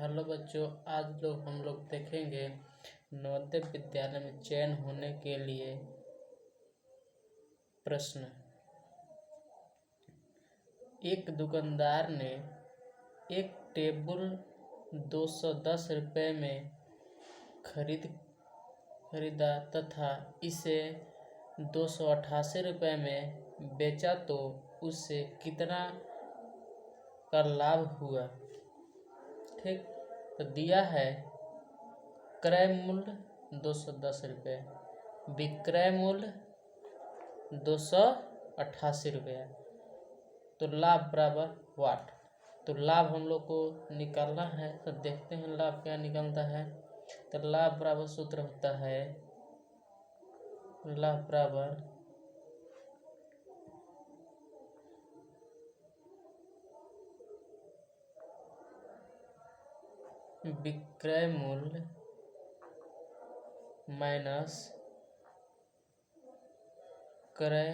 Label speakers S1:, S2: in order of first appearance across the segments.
S1: Hello बच्चों, आज हम लोग देखेंगे नवोदय विद्यालय में चयन होने के लिए प्रश्न। एक दुकानदार ने एक टेबल 210 रुपये में खरीदा तथा इसे 288 रुपये में बेचा, तो उसे कितना का लाभ हुआ। ठीक, तो दिया है क्रय मूल्य 210 रुपये, विक्रय मूल्य 288 रुपये, तो लाभ बराबर वाट। तो लाभ हम लोग को निकालना है, तो देखते हैं लाभ क्या निकलता है। तो लाभ बराबर सूत्र होता है, लाभ बराबर विक्रय मूल्य माइनस क्रय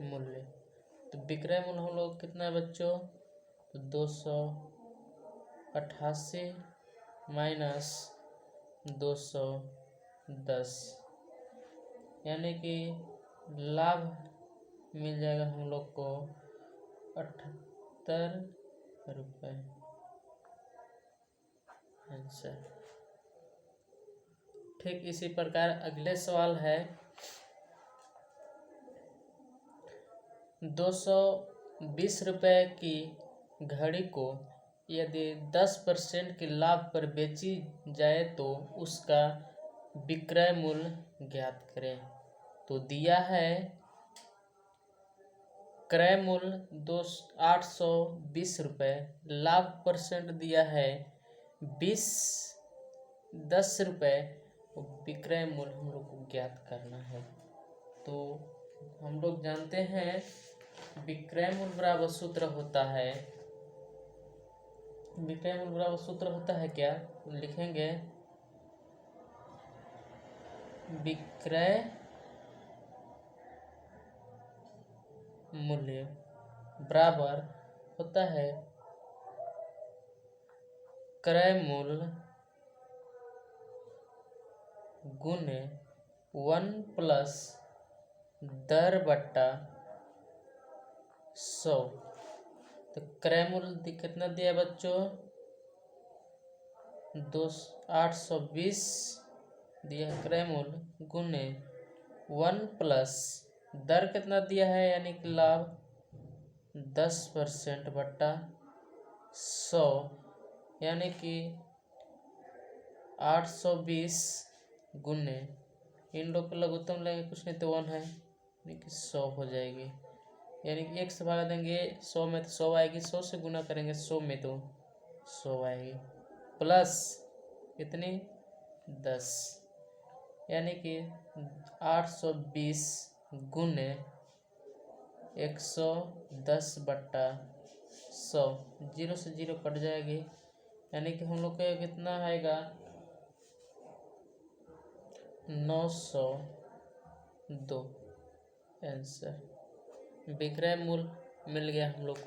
S1: मूल्य। तो विक्रय मूल्य हम लोग कितना है बच्चों, तो 288 माइनस 210, यानी कि लाभ मिल जाएगा हम लोग को 78 रुपये। आंसर। ठीक इसी प्रकार अगले सवाल है 220 रुपये की घड़ी को यदि 10% के लाभ पर बेची जाए तो उसका विक्रय मूल्य ज्ञात करें। तो दिया है क्रय मूल्य 820 रुपये, लाभ परसेंट दिया है 10 रुपये, विक्रय मूल्य हम लोग को ज्ञात करना है। तो हम लोग जानते हैं विक्रय मूल्य बराबर सूत्र होता है, विक्रय मूल्य बराबर सूत्र होता है क्या, लिखेंगे विक्रय मूल्य बराबर होता है क्रय मूल्य गुने 1 प्लस दर बट्टा 100। तो क्रय मूल्य कितना दिया बच्चों, 820 दिया है क्रय मूल्य, गुने 1 प्लस दर कितना दिया है, यानी कि लाभ 10% बट्टा 100, यानी कि 820 गुने, इन लोग को लघुत्तम लेंगे कुछ नहीं तो 1 है, यानी कि 100 हो जाएगी। यानी कि 1 से भागा देंगे 100 में तो 100 आएगी, 100 से गुना करेंगे 100 में तो 100 आएगी, प्लस कितनी 10, यानी कि 820 गुने 110 बट्टा 100, 0 से 0 कट जाएगी, यानी कि हम लोग को कितना आएगा 902। आंसर। विक्रय मूल्य मिल गया हम लोग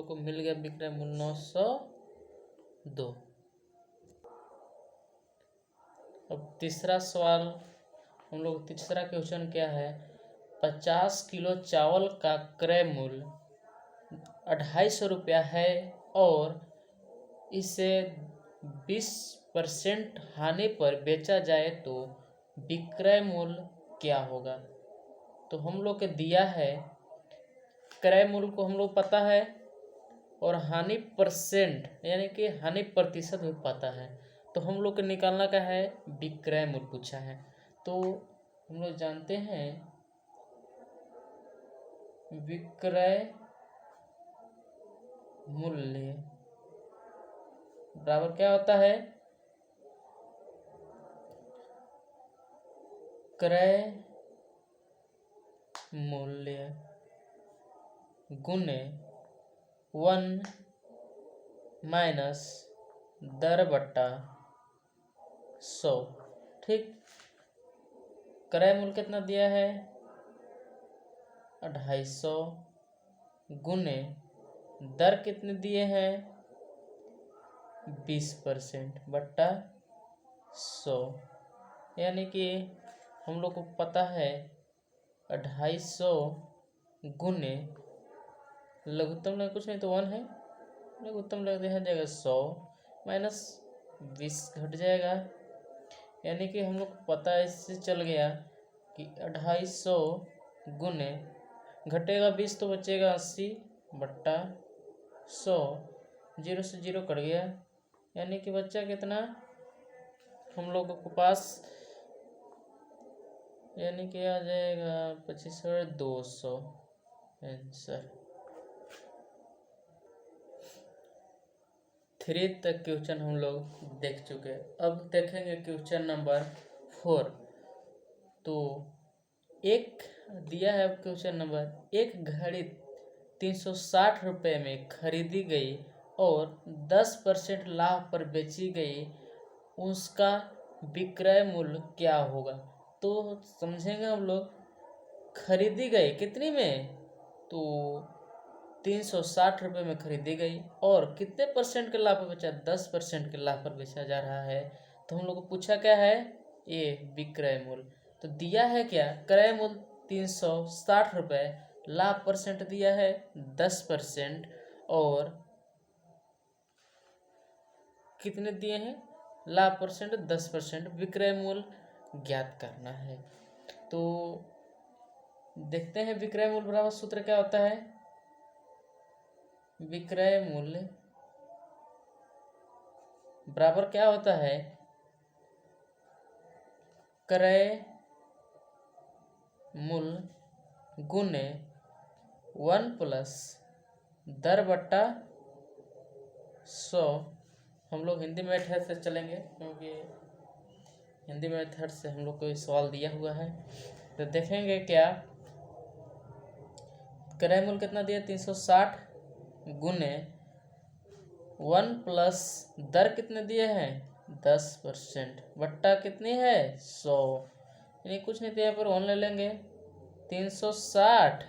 S1: को मिल गया विक्रय मूल्य 902। अब तीसरा सवाल हम लोग, तीसरा क्वेश्चन क्या है, 50 किलो चावल का क्रय मूल्य 250 रुपया है और इसे 20% हानि पर बेचा जाए तो विक्रय मूल्य क्या होगा। तो हम लोग के दिया है क्रय मूल्य को हम लोग पता है और हानि परसेंट यानी कि हानि प्रतिशत भी पता है, तो हम लोग को निकालना क्या है, विक्रय मूल्य पूछा है। तो हम लोग जानते हैं विक्रय मूल्य बराबर क्या होता है, क्रय मूल्य गुने 1 माइनस दर बट्टा 100। ठीक, क्रय मूल्य कितना दिया है 250 गुने दर कितने दिए हैं 20% बट्टा 100, यानी कि हम लोग को पता है 250 गुने लघुत्तम लग कुछ नहीं तो 1 है, लघुत्तम लग दिया जाएगा 100 माइनस 20 घट जाएगा, यानी कि हम लोग को पता है इससे चल गया कि 250 गुने घटेगा 20 तो बचेगा 80 बट्टा 100, 0 से 0 कट गया, यानी कि बच्चा कितना हम लोगों के पास, यानी कि आ जाएगा 25,200 आंसर। 3 तक क्वेश्चन हम लोग देख चुके हैं। अब देखेंगे क्वेश्चन नंबर 4। तो एक दिया है क्वेश्चन नंबर, एक घड़ी 360 रुपये में खरीदी गई और 10% लाभ पर बेची गई, उसका विक्रय मूल्य क्या होगा। तो समझेंगे हम लोग, खरीदी गई कितनी में, तो 360 रुपये में खरीदी गई और कितने परसेंट के लाभ पर बेचा, 10% के लाभ पर बेचा जा रहा है। तो हम लोग को पूछा क्या है, ये विक्रय मूल्य। तो दिया है क्या, क्रय मूल्य 360 रुपये, लाभ परसेंट दिया है 10% और कितने दिए हैं, लाभ परसेंट 10%, विक्रय मूल्य ज्ञात करना है। तो देखते हैं विक्रय मूल्य बराबर सूत्र क्या होता है। विक्रय मूल्य बराबर क्या होता है, क्रय मूल्य गुने 1 प्लस दर बट्टा 100। हम लोग हिंदी मेथड से चलेंगे क्योंकि हिंदी मेथड से हम लोग को सवाल दिया हुआ है। तो देखेंगे क्या, क्रय मूल्य कितना दिया 360 गुने 1 प्लस दर कितने दिए हैं 10% बट्टा कितनी है 100, यानी कुछ नहीं दिया पर 1 ले लेंगे। 360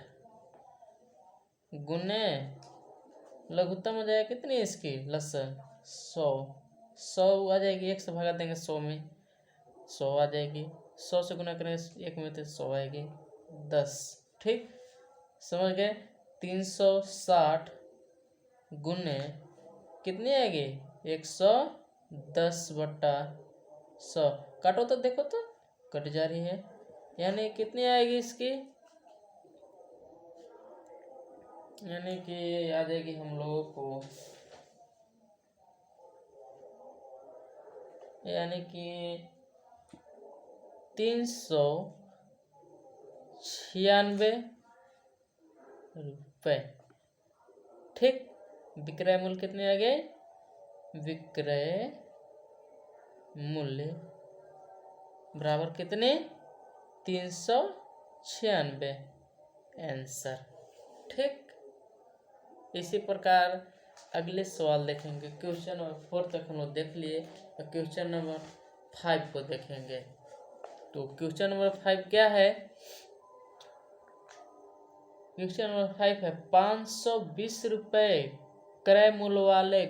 S1: गुने लघुत्तम हो जाएगा कितनी इसकी लसन 100 आ जाएगी, 1 से भगा देंगे 100 में 100 आ जाएगी, 100 से गुना करेंगे 1 में तो 100 आएगी 10। ठीक समझ गए। 360 गुने कितनी आएगी 110 बट्टा 100, काटो तो देखो तो कट जा रही है, यानी कितनी आएगी इसकी, यानी कि आ जाएगी हम लोगों को, यानी कि 396 रुपये। ठीक, विक्रय मूल्य कितने आ गए, विक्रय मूल्य बराबर कितने 396 आंसर। ठीक, इसी प्रकार अगले सवाल देखेंगे। क्वेश्चन नंबर 4 तक हम लोग देख लिए, तो क्वेश्चन नंबर 5 को देखेंगे। तो क्वेश्चन नंबर 5 क्या है, क्वेश्चन नंबर 5 है 520 रुपये क्रय मूल्य वाले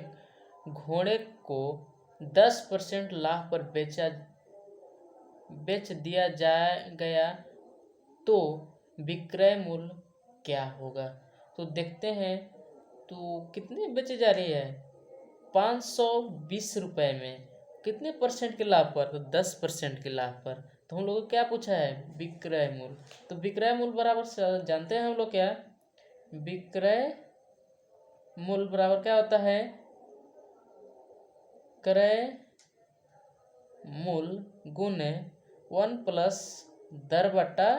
S1: घोड़े को 10% लाभ पर बेच दिया गया, तो विक्रय मूल्य क्या होगा। तो देखते हैं, तो कितने बेचे जा रही है 520 रुपये में, कितने परसेंट के लाभ पर, तो 10% के लाभ पर। तो हम लोग को क्या पूछा है, विक्रय मूल्य। तो विक्रय मूल्य बराबर जानते हैं हम लोग क्या, विक्रय मूल्य बराबर क्या होता है, क्रय मूल्य गुने 1 प्लस दर बट्टा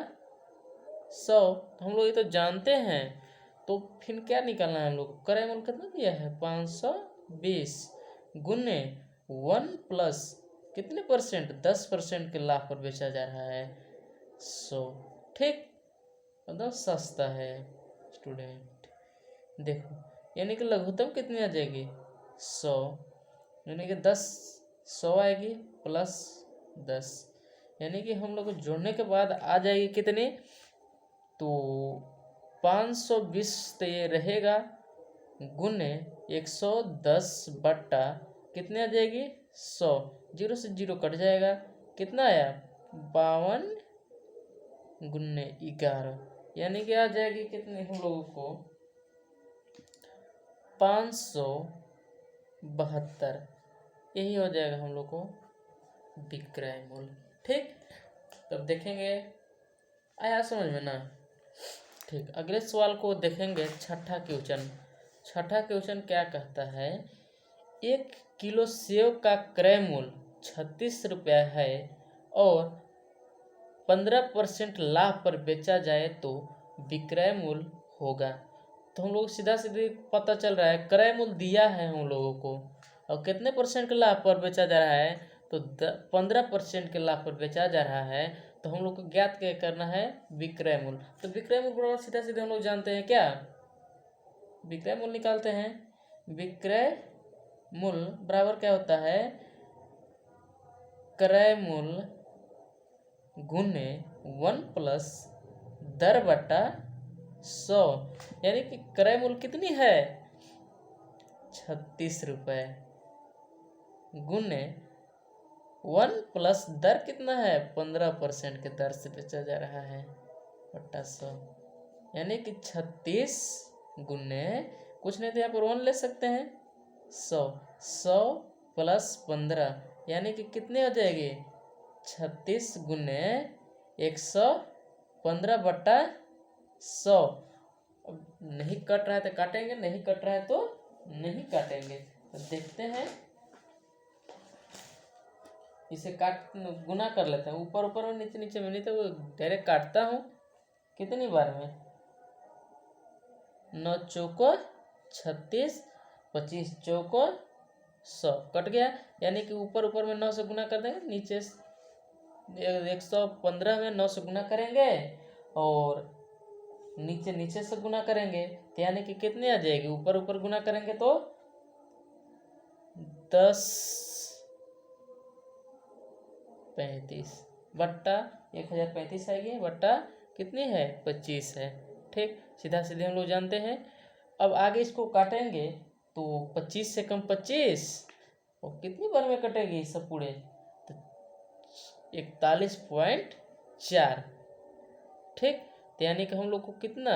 S1: 100। तो हम लोग ये तो जानते हैं, तो फिर क्या निकालना है हम लोग को, क्रय मूल्य कितना दिया है 520 गुने 1 प्लस कितने परसेंट 10% के लाभ पर बेचा जा रहा है 100। ठीक, एकदम सस्ता है स्टूडेंट। देखो, यानी कि लघुत्तम कितनी आ जाएगी 100, यानी कि 100 आएगी प्लस 10, यानी कि हम लोग को जोड़ने के बाद आ जाएगी कितनी, तो 520 तो ये रहेगा गुने 110 बट्टा कितने आ जाएगी 100, 0 से 0 कट जाएगा, कितना आया 52 गुने 11, यानी कि आ जाएगी कितने हम लोगों को 572, यही हो जाएगा हम लोग को विक्रय मूल्य। ठीक, तब देखेंगे, आया समझ में ना। ठीक, अगले सवाल को देखेंगे, छठा क्वेश्चन। छठा क्वेश्चन क्या कहता है, 1 किलो सेव का क्रय मूल्य 36 रुपया है और 15% लाभ पर बेचा जाए तो विक्रय मूल्य होगा। तो हम लोग सीधा सीधे पता चल रहा है क्रय मूल्य दिया है हम लोगों को, और कितने परसेंट के लाभ पर बेचा जा रहा है, तो 15% के लाभ पर बेचा जा रहा है। तो हम लोग को ज्ञात क्या करना है, विक्रय मूल्य। तो विक्रय मूल्य बराबर सीधा सीधे हम लोग जानते हैं क्या, विक्रय मूल्य निकालते हैं। विक्रय मूल्य बराबर क्या होता है, क्रय मूल्य गुने 1 प्लस दर बटा 100, यानी कि क्रय मूल्य कितनी है 36 रुपये गुने 1 प्लस दर कितना है 15% के दर से बेचा जा रहा है बटा 100, यानी कि 36 गुने कुछ नहीं तो यहाँ पर 1 ले सकते हैं 100 प्लस 15, यानी कि कितने हो जाएगी 36 गुने 115 बटा 100। अब नहीं कट रहा है तो काटेंगे, नहीं कट रहा है तो नहीं काटेंगे। तो देखते हैं, इसे काट गुना कर लेते हैं, ऊपर ऊपर में नीचे नीचे में, नहीं तो डायरेक्ट काटता हूँ। कितनी बार में 9 चौको 36, 25 चौको 100 कट गया, यानी कि ऊपर ऊपर में 9 से गुना कर देंगे, नीचे 115 में 9 से गुना करेंगे और नीचे नीचे से गुना करेंगे, तो यानी कि कितने आ जाएगी, ऊपर ऊपर गुना करेंगे तो 1035 बट्टा 1035 आएगी, बट्टा कितनी है 25 है। ठीक, सीधा सीधे हम लोग जानते हैं। अब आगे इसको काटेंगे तो 25 से कम 25, और कितनी बार में कटेगी सब पूरे, तो 41.4। ठीक, तो यानी कि हम लोग को कितना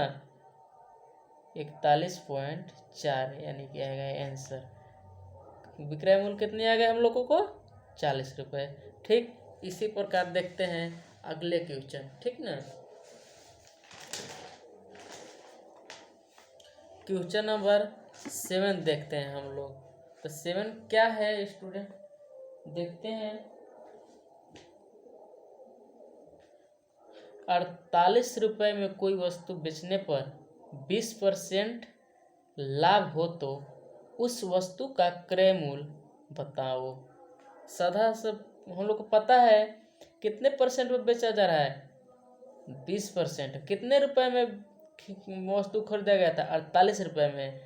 S1: 41.4, यानी कि आएगा आंसर। विक्रय मूल्य कितने आ गए हम लोगों को 40 रुपये। ठीक, इसी प्रकार देखते हैं अगले क्वेश्चन। ठीक ना, क्वेश्चन नंबर 7 देखते हैं हम लोग। तो 7 क्या है स्टूडेंट, देखते हैं। 48 रुपये में कोई वस्तु बेचने पर 20% लाभ हो तो उस वस्तु का क्रय मूल्य बताओ। साधा से हम लोग को पता है कितने परसेंट में बेचा जा रहा है 20%, कितने रुपए में वस्तु खरीदा गया था 48 रुपये में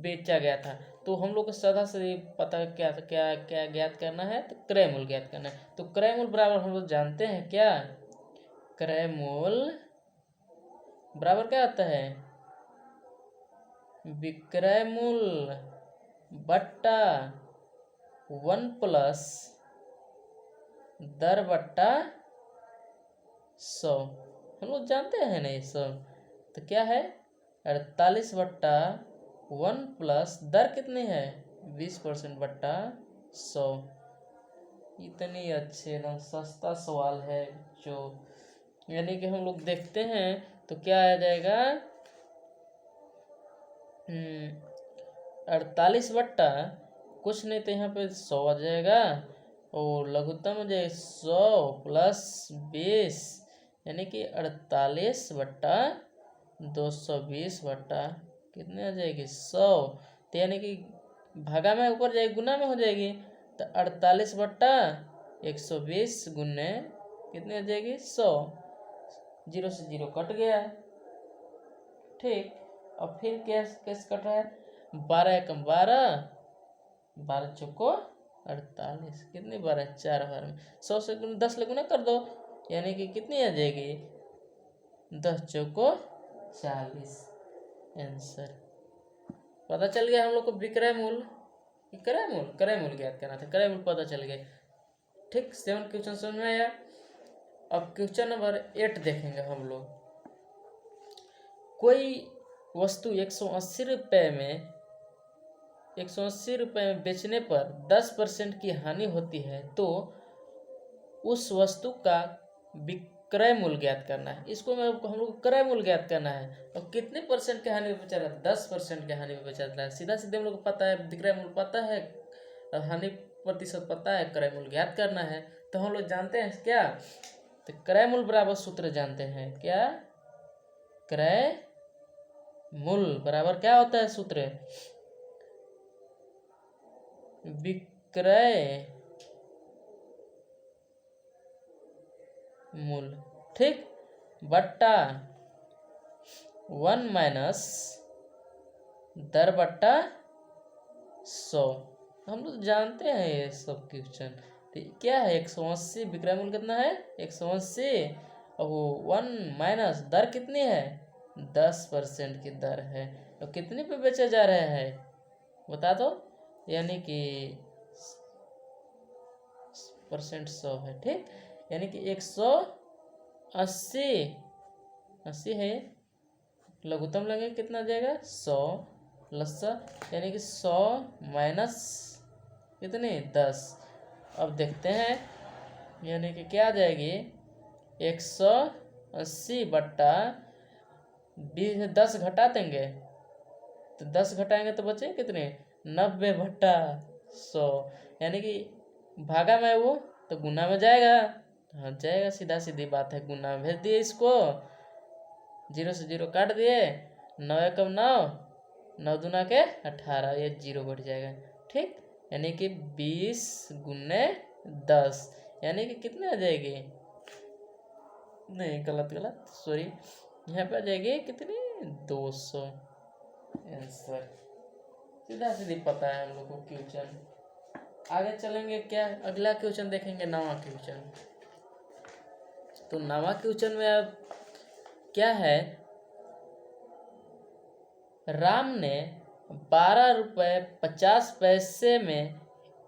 S1: बेचा गया था। तो हम लोग को साधा से पता क्या क्या क्या ज्ञात करना है, तो क्रय मूल्य ज्ञात करना है। तो क्रय मूल्य बराबर हम लोग जानते हैं क्या, क्रय मूल्य बराबर क्या आता है, विक्रय मूल्य बट्टा 1 प्लस दर बट्टा 100। हम लोग जानते हैं ना ये सब, तो क्या है 48 बट्टा 1 प्लस दर कितनी है 20% बट्टा 100। इतनी अच्छे ना सस्ता सवाल है जो, यानी कि हम लोग देखते हैं तो क्या आ जाएगा 48 बट्टा कुछ नहीं तो यहाँ पे 100 आ जाएगा, और लघुत्तम हो जाएगा 100 प्लस 20, यानी कि 48 बट्टा 220 बट्टा कितने आ जाएगी 100। तो यानी कि भागा में ऊपर जाएगी, गुना में हो जाएगी, तो 48 बट्टा 120 गुने कितने आ जाएगी 100, 0 से 0 कट गया। ठीक, और फिर कैसे कट रहा है 12 एकम 12, 12 चौको 48, कितनी 12 4 बार में 100 से 10 ले गुना कर दो, यानी कि कितनी आ जाएगी 10 चौको 40 आंसर। पता चल गया हम लोग को विक्रय मूल्य, क्रय मूल्य ज्ञात करना था, क्रय मूल्य पता चल गया। ठीक, 7 क्वेश्चन समझ में आया। अब क्वेश्चन नंबर 8 देखेंगे हम लोग। कोई वस्तु 180 रुपये में 180 रुपये में बेचने पर 10% की हानि होती है, तो उस वस्तु का विक्रय मूल्य ज्ञात करना है। इसको हम लोग को क्रय मूल्य ज्ञात करना है। और कितने परसेंट के हानि में बेचा रहा है? 10% के हानि में बेचा रहा है। सीधा सीधे हम लोग को पता है, विक्रय मूल्य पता है, हानि प्रतिशत पता है, क्रय मूल्य ज्ञात करना है। तो हम लोग जानते हैं क्या, तो क्रय मूल्य बराबर सूत्र जानते हैं क्या, क्रय मूल्य बराबर क्या होता है सूत्र, विक्रय मूल्य, ठीक, बट्टा 1 माइनस दर बट्टा 100। हम लोग जानते हैं ये सब क्वेश्चन। तो क्या है 180, विक्रय मूल्य कितना है 180, और वो 1 माइनस दर कितनी है 10% की दर है। तो कितने पे बेचा जा रहा है बता दो, यानी कि परसेंट 100 है। ठीक, यानी कि 180 है, लघुत्तम लेंगे कितना आ जाएगा 100 प्लस, यानी कि 100 माइनस कितने 10। अब देखते हैं, यानी कि क्या आ जाएगी 180 बट्टा 20, 10 घटा देंगे तो 10 घटाएंगे तो बचे कितने 90 बट्टा 100, यानी कि भागा में वो तो गुना में जाएगा। हाँ जाएगा, सीधा सीधी बात है, गुना में भेज दिए इसको, 0 से 0 काट दिए, 9 एकम 9, 9 दूना के 18, ये 0 बढ़ जाएगा। ठीक, यानी कि 20 गुने 10, यानी कि कितने आ जाएगी, नहीं गलत सॉरी, यहाँ पे आ जाएगी कितनी 200 आंसर। सीधा सीधी पता है हम लोग को क्वेश्चन। आगे चलेंगे, क्या अगला क्वेश्चन देखेंगे, नवा क्वेश्चन। तो नवा क्वेश्चन में अब क्या है, राम ने 12 रुपये 50 पैसे में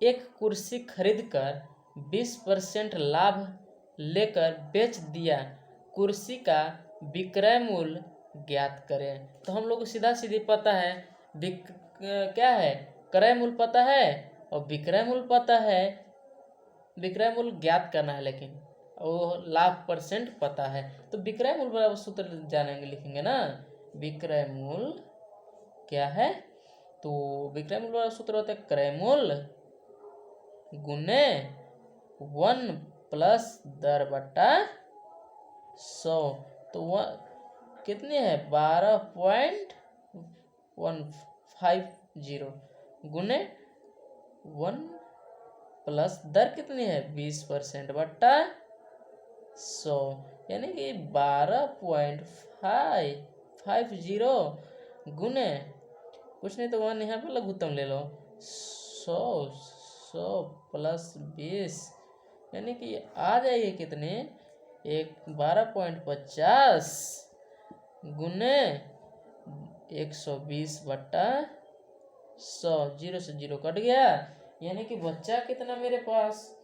S1: एक कुर्सी खरीदकर 20% लाभ लेकर बेच दिया, कुर्सी का विक्रय मूल्य ज्ञात करें। तो हम लोग को सीधा सीधी पता है, क्या है क्रय मूल्य पता है और विक्रय मूल्य पता है, विक्रय मूल्य ज्ञात करना है, लेकिन वो लाभ परसेंट पता है। तो विक्रय मूल्य बराबर सूत्र जानेंगे, लिखेंगे ना, विक्रय मूल्य क्या है, तो विक्रय मूल्य वाला सूत्र होता है क्रय मूल्य गुने 1 प्लस दर बट्टा 100। तो वह कितने है 12.150 गुने 1 प्लस दर कितनी है 20% बट्टा 100, यानी कि 12.550 गुने कुछ नहीं तो 1 यहाँ पर लघुत्तम ले लो, 100 प्लस 20, यानी कि आ जाएगी कितने 12.50 गुने 120 बट्टा 100, 0 से 0 कट गया, यानी कि बच्चा कितना मेरे पास।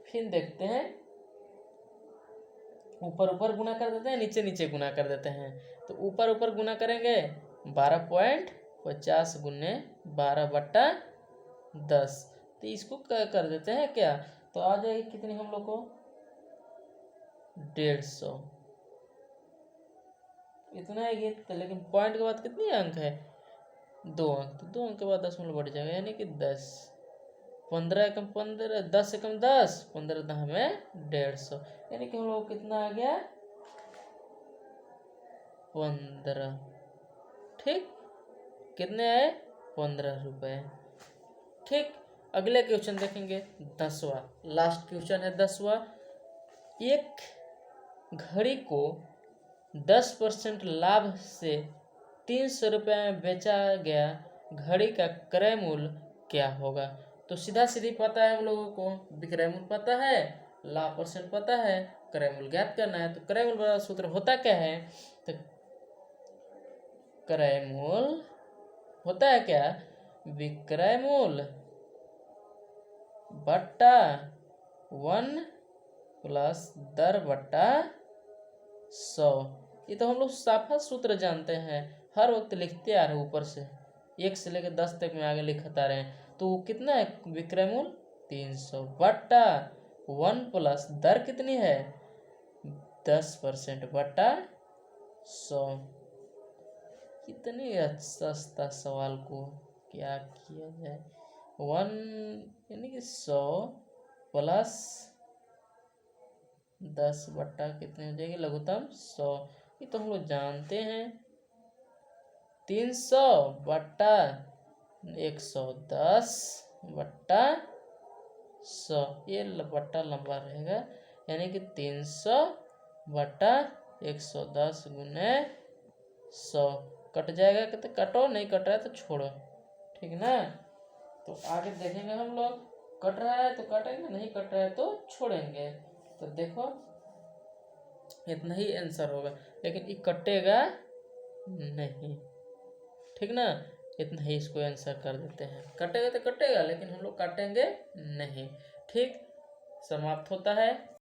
S1: फिर देखते हैं, ऊपर ऊपर गुना कर देते हैं, नीचे नीचे गुना कर देते हैं। तो ऊपर ऊपर गुना करेंगे 12.50 गुने 12 बट्टा 10, तो इसको कर देते हैं क्या, तो आ जाएगी कितनी हम लोग को 150, इतना है। तो लेकिन पॉइंट के बाद कितनी अंक है 2 अंक, तो 2 अंक के बाद 10 बढ़ जाएगा, यानी कि 10, 15 एकम 15, 10 एकम 10, 15 10 में 150, यानी कि हम लोग कितना आ गया 15। ठीक, कितने आए 15 रुपए। ठीक, अगले क्वेश्चन देखेंगे 10वां, लास्ट क्वेश्चन है 10वां। एक घड़ी को 10% लाभ से 300 रुपये में बेचा गया, घड़ी का क्रय मूल्य क्या होगा। तो सीधा सीधी पता है हम लोगों को, विक्रय मूल्य पता है, लाभ परसेंट पता है, क्रय मूल्य ज्ञात करना है। तो क्रय मूल्य सूत्र होता क्या है, तो क्रय मूल्य होता है क्या, विक्रय मूल्य बट्टा 1 प्लस दर बट्टा 100। ये तो हम लोग साफा सूत्र जानते हैं, हर वक्त लिखते आ रहे हैं, ऊपर से 1 से लेकर 10 तक में आगे लिखता रहे हैं। तो कितना है विक्रय मूल्य 300 बट्टा 1 प्लस दर कितनी है 10% बट्टा 100। कितने सस्ता सवाल को क्या किया जाए। 1 यानी कि 100 प्लस 10 बट्टा कितने हो जाएगी लघुत्तम 100। ये तो हम लोग जानते हैं, 300 बट्टा 110 बट्टा 100। ये बट्टा लंबा रहेगा, यानी कि 300 बट्टा 110 गुने 100। कट जाएगा, कहते कटो, नहीं कट रहा है तो छोड़ो, ठीक ना। तो आगे देखेंगे हम लोग, कट रहा है तो काटेंगे, नहीं कट रहा है तो छोड़ेंगे। तो देखो इतना ही आंसर होगा, लेकिन ये कटेगा नहीं, ठीक ना। इतना ही इसको आंसर कर देते हैं, कटेगा तो कटेगा लेकिन हम लोग काटेंगे नहीं, ठीक। समाप्त होता है।